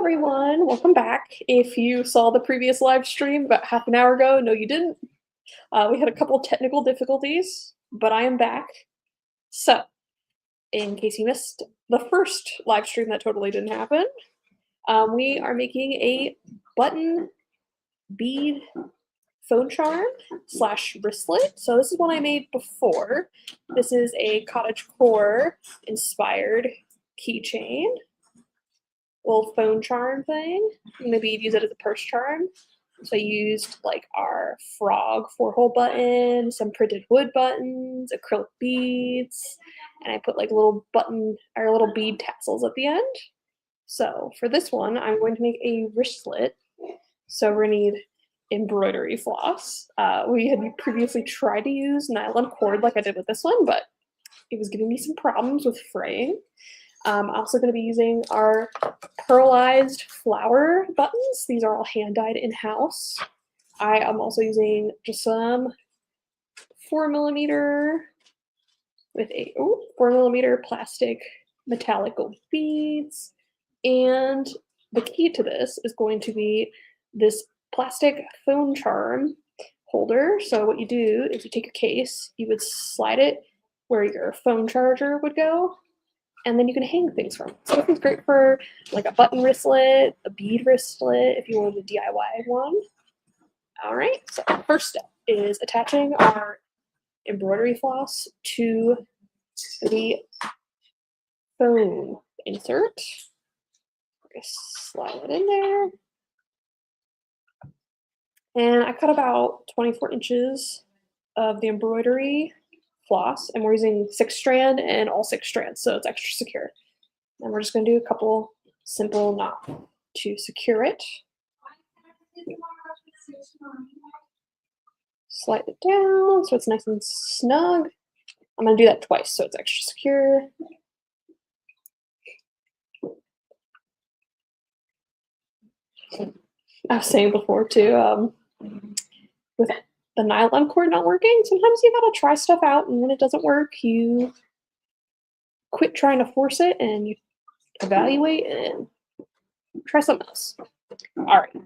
everyone, welcome back. If you saw the previous live stream about half an hour ago, no you didn't. We had a couple technical difficulties, but I am back. So, in case you missed the first live stream that totally didn't happen, we are making a button bead phone charm slash wristlet. So this is one I made before. This is a cottagecore inspired keychain. Little phone charm thing. Maybe you'd use it as a purse charm. So I used like our frog 4-hole button, some printed wood buttons, acrylic beads, and I put like little bead tassels at the end. So for this one, I'm going to make a wristlet. So we're gonna need embroidery floss. We had previously tried to use nylon cord like I did with this one, but it was giving me some problems with fraying. I'm also going to be using our pearlized flower buttons. These are all hand-dyed in-house. I am also using just some 4mm with a 4mm plastic metallic gold beads. And the key to this is going to be this plastic phone charm holder. So what you do is you take your case, you would slide it where your phone charger would go, and then you can hang things from it. So this is great for like a button wristlet, a bead wristlet, if you wanted a DIY one. All right, so first step is attaching our embroidery floss to the phone insert. Just slide it in there. And I cut about 24 inches of the embroidery floss, and we're using 6-strand and all 6 strands, so it's extra secure. And we're just going to do a couple simple knots to secure it. Slide it down so it's nice and snug. I'm going to do that twice so it's extra secure. I was saying before too, with the nylon cord not working, sometimes you gotta try stuff out, and when it doesn't work, you quit trying to force it and you evaluate and try something else. All right,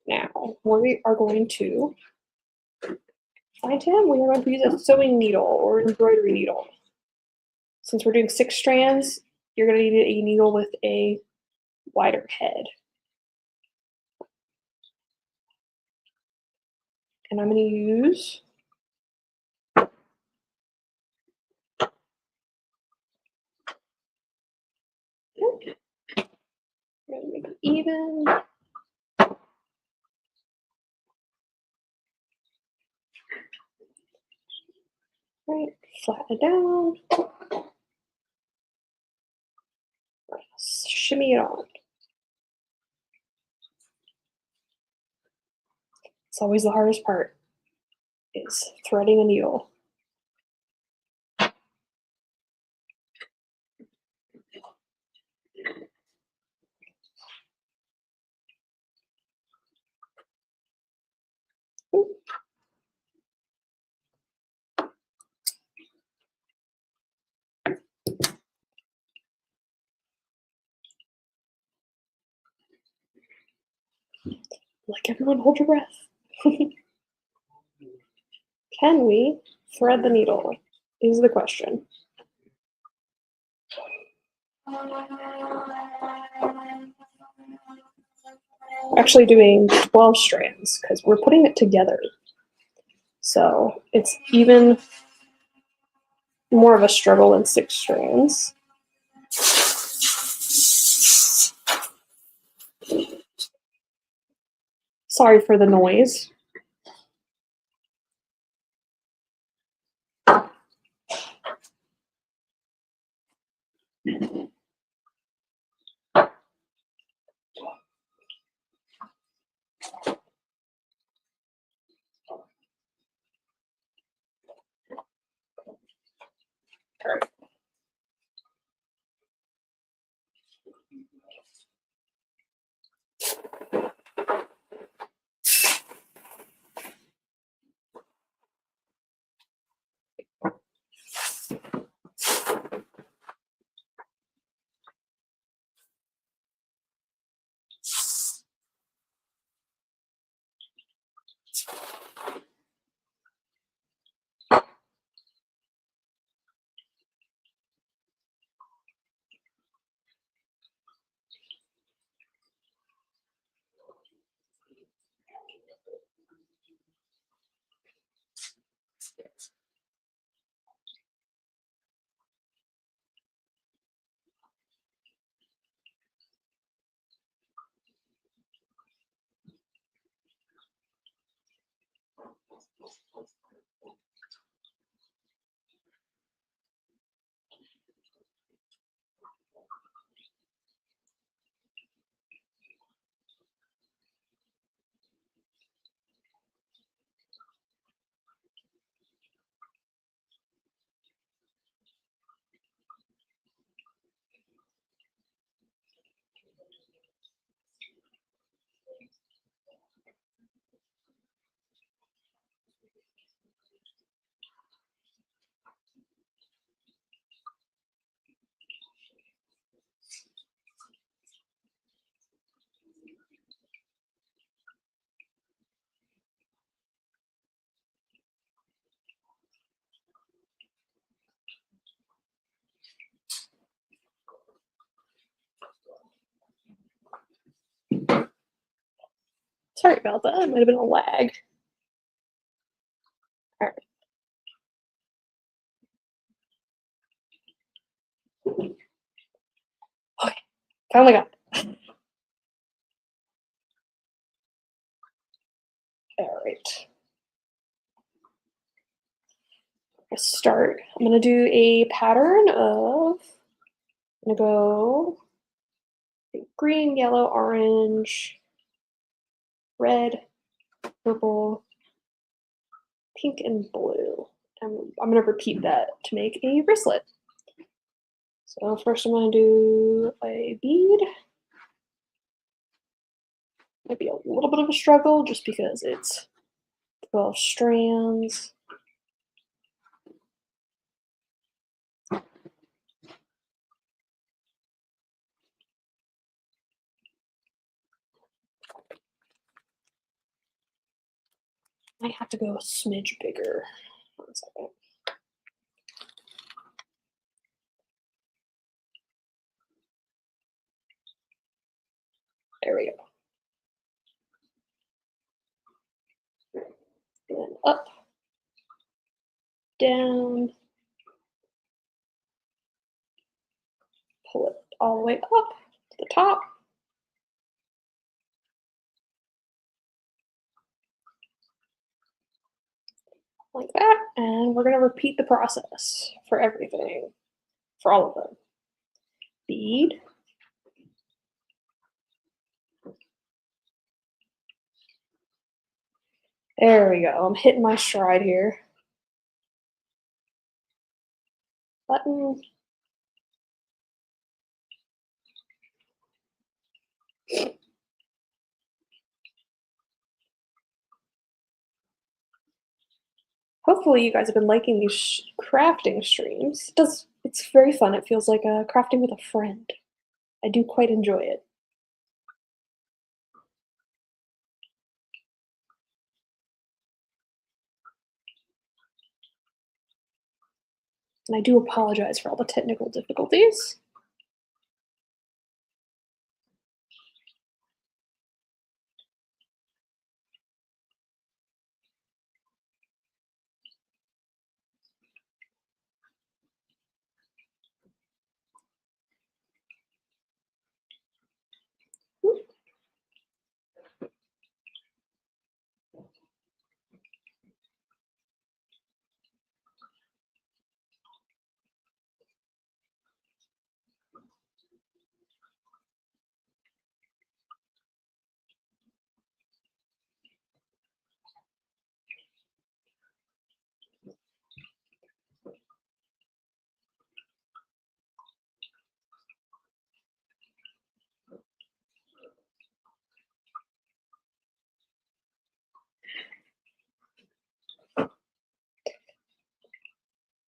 now we are going to find him. We are going to use a sewing needle or an embroidery needle. Since we're doing 6 strands, you're going to need a needle with a wider head. And I'm going to use make it even. Right, flatten it down. Shimmy it on. It's always the hardest part, is threading a needle. Like, everyone hold your breath. Can we thread the needle? Is the question. We're actually doing 12 strands because we're putting it together. So it's even more of a struggle than 6 strands. Sorry for the noise. Sorry about that. It might have been a lag. All right. Okay, finally got it. All right. Let's start. I'm gonna do a pattern of. I'm gonna go green, yellow, orange, red, purple, pink, and blue. And I'm gonna repeat that to make a wristlet. So first I'm gonna do a bead. Might be a little bit of a struggle just because it's 12 strands. I have to go a smidge bigger. 1 second. There we go. And then up, down, pull it all the way up to the top. Like that, and we're going to repeat the process for everything, for all of them. Bead, there we go. I'm hitting my stride here. Button, hopefully you guys have been liking these crafting streams. It's very fun. It feels like crafting with a friend. I do quite enjoy it. And I do apologize for all the technical difficulties.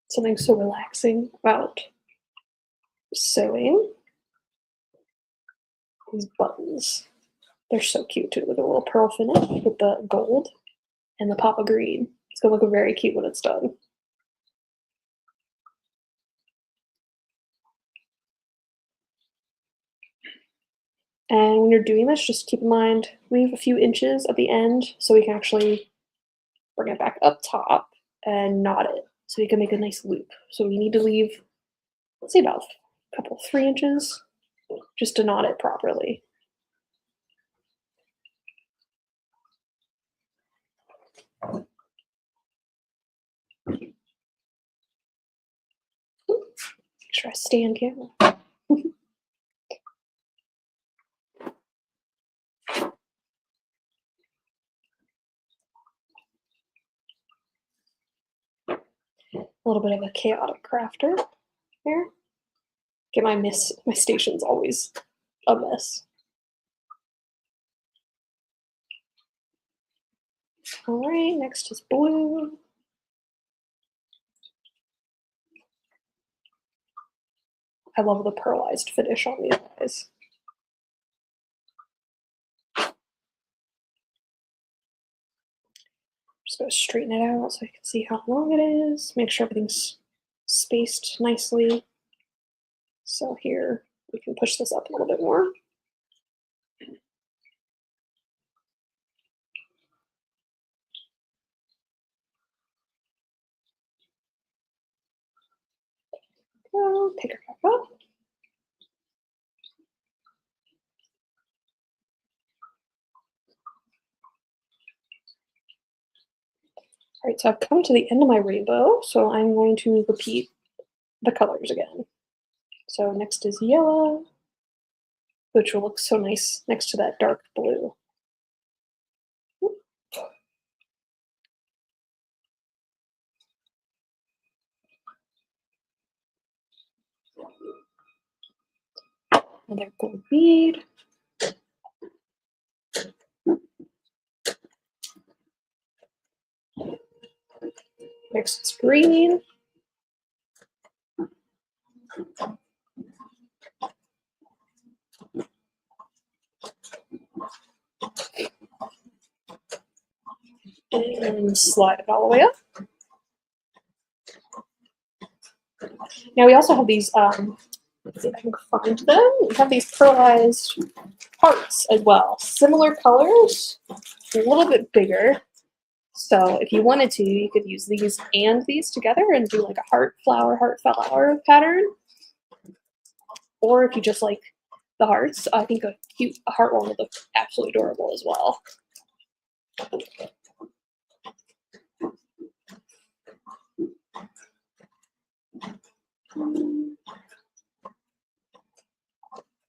Something so relaxing about sewing. These buttons. They're so cute too, with a little pearl finish with the gold. and the pop of green. It's gonna look very cute when it's done. And when you're doing this, just keep in mind, leave a few inches at the end so we can actually bring it back up top and knot it so we can make a nice loop. So we need to leave, let's say about a couple, 3 inches just to knot it properly. Make sure I stay on camera. A little bit of a chaotic crafter here. Get my station's always a mess. All right, next is blue. I love the pearlized finish on these guys. Just gonna straighten it out so I can see how long it is. Make sure everything's spaced nicely. So here, we can push this up a little bit more. Go, pick her back up. All right, so I've come to the end of my rainbow, so I'm going to repeat the colors again. So next is yellow, which will look so nice next to that dark blue. Another gold bead. Next is green. And slide it all the way up. Now we also have these, let's see if I can find them. We have these pearlized hearts as well. Similar colors, a little bit bigger. So if you wanted to, you could use these and these together and do like a heart flower pattern. Or if you just like the hearts, I think a cute heart one would look absolutely adorable as well.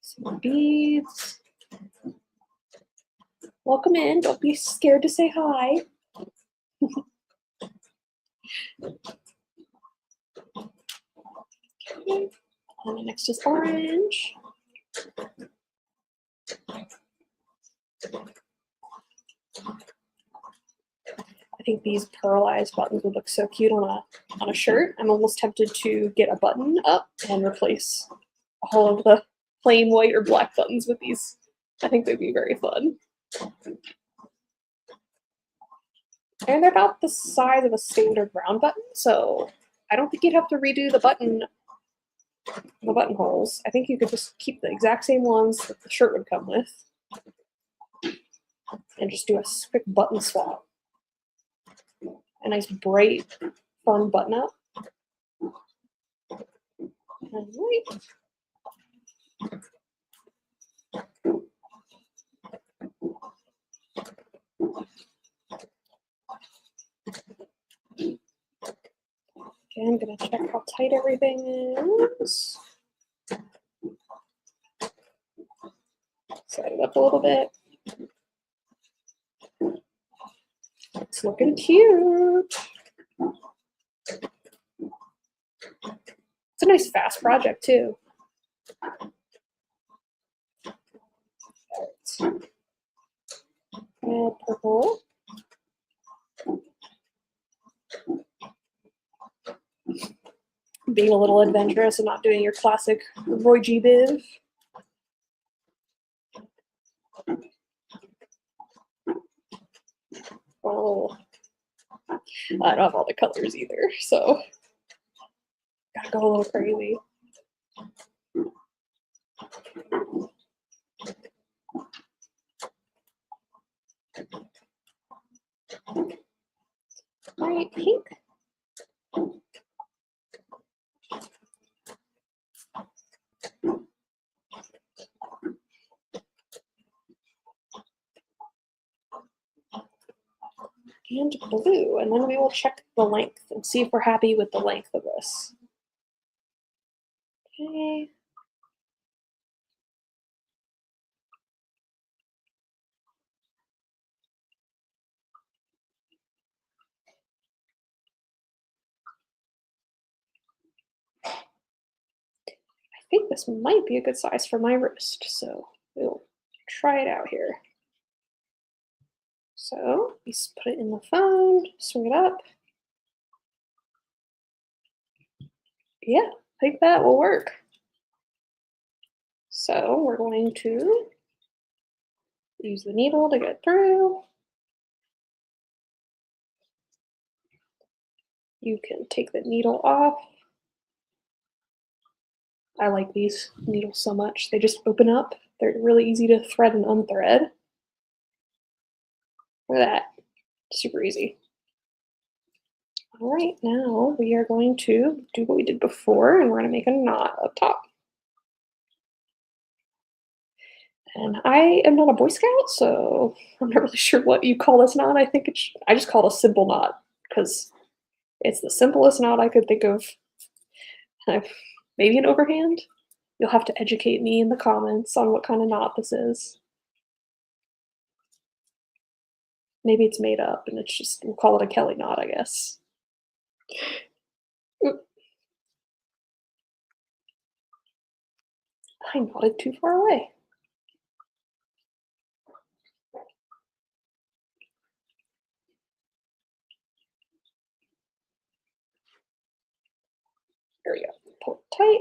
Some beads. Welcome in. Don't be scared to say hi. Okay. And the next is orange. I think these pearlized buttons would look so cute on a shirt. I'm almost tempted to get a button up and replace all of the plain white or black buttons with these. I think they'd be very fun. And they're about the size of a standard round button, so I don't think you'd have to redo the buttonholes. I think you could just keep the exact same ones that the shirt would come with and just do a quick button swap. A nice bright, fun button up. All right. Okay, I'm gonna check how tight everything is. Slide it up a little bit. It's looking cute. It's a nice fast project too. Red, purple. Being a little adventurous and not doing your classic Roy G. Biv. Oh, I don't have all the colors either, so gotta go a little crazy. Bright pink. And blue, and then we will check the length and see if we're happy with the length of this. Okay. I think this might be a good size for my wrist, so we'll try it out here. So we put it in the phone, swing it up. Yeah, I think that will work. So we're going to use the needle to get through. You can take the needle off. I like these needles so much. They just open up. They're really easy to thread and unthread. Look at that. Super easy. All right, now we are going to do what we did before, and we're going to make a knot up top. And I am not a Boy Scout, so I'm not really sure what you call this knot. I just call it a simple knot because it's the simplest knot I could think of. Maybe an overhand? You'll have to educate me in the comments on what kind of knot this is. Maybe it's made up and it's just, we'll call it a Kelly knot, I guess. I knotted too far away. There we go. Pull it tight.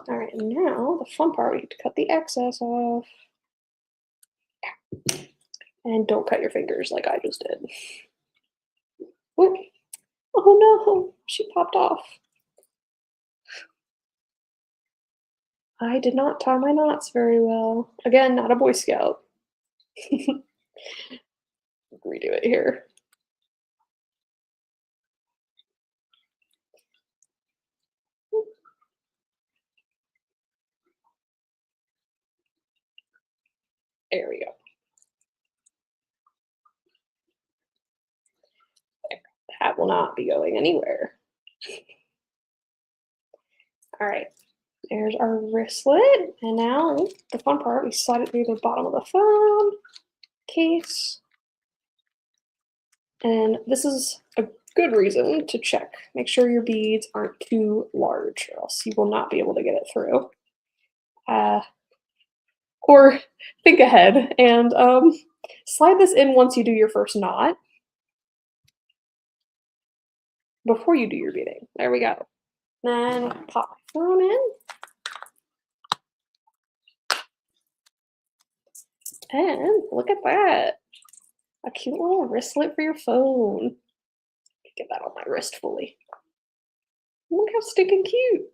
All right, and now the fun part, we get to cut the excess off. And don't cut your fingers like I just did. Whoop. Oh no, she popped off. I did not tie my knots very well. Again, not a Boy Scout. Redo it here. There we go. That will not be going anywhere. All right, there's our wristlet. And now the fun part, we slide it through the bottom of the phone case. And this is a good reason to check. Make sure your beads aren't too large or else you will not be able to get it through. Or think ahead and slide this in once you do your first knot. Before you do your beading. There we go. Then pop my phone in. And look at that. A cute little wristlet for your phone. Get that on my wrist fully. Look how stinking cute.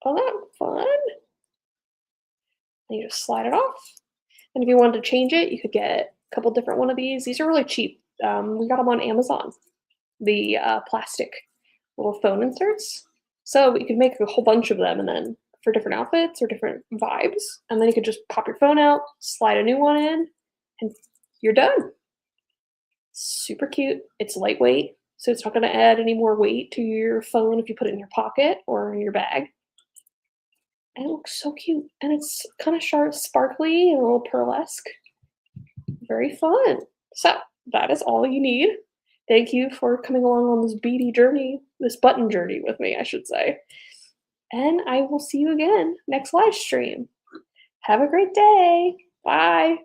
Oh, that's fun. And you just slide it off. And if you wanted to change it, you could get a couple different one of these. These are really cheap. We got them on Amazon. The plastic little phone inserts. So you could make a whole bunch of them and then for different outfits or different vibes. And then you could just pop your phone out, slide a new one in, and you're done. Super cute. It's lightweight, so it's not going to add any more weight to your phone if you put it in your pocket or in your bag. And it looks so cute. And it's kind of sharp, sparkly, and a little pearlesque. Very fun. So that is all you need. Thank you for coming along on this beady journey, this button journey with me, I should say. And I will see you again next live stream. Have a great day. Bye.